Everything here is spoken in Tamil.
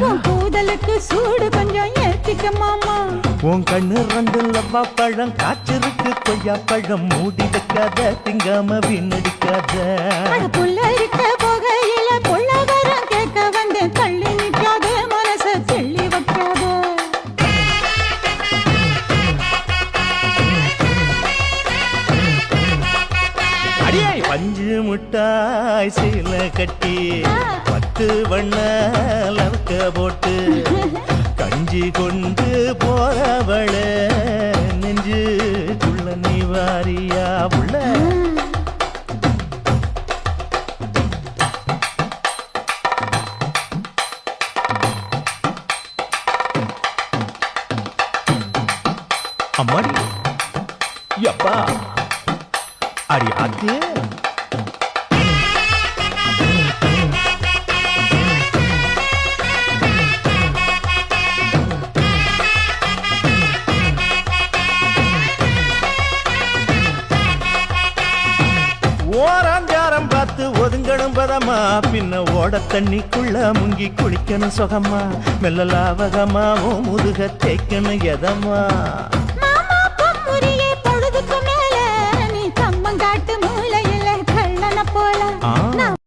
உன் கூதலுக்கு சூடு கொஞ்சம் ஏத்திக்க மாமா. உன் கண்ணு ரெண்டு லவ்வா பழம் காய்ச்சிருக்கு கொய்யா பழம் மூடி வைக்காத திங்காம வீணடிக்காத. புள்ள இருக்க போகையில புள்ள வரம் கேட்க வந்து தள்ளி நிற்காத மனச தெள்ளி வைக்காத. அடியே பஞ்சு முட்டாய் சீல கட்டி 10 வண்ண லவக்க போட்டு கஞ்சி கொண்டு போறவள நெஞ்சுக்குள்ள நீ வாரியா உள்ள. அம்மாடி யப்பா அடி ஆத்தே. ஓராஞ்சாரம் பார்த்து ஒதுங்கணும் பதமா பின்ன ஓட தண்ணிக்குள்ள முங்கி குளிக்கணும் சுகமா மெல்ல லாவகமா முதுக தேய்க்கணும் எதமா.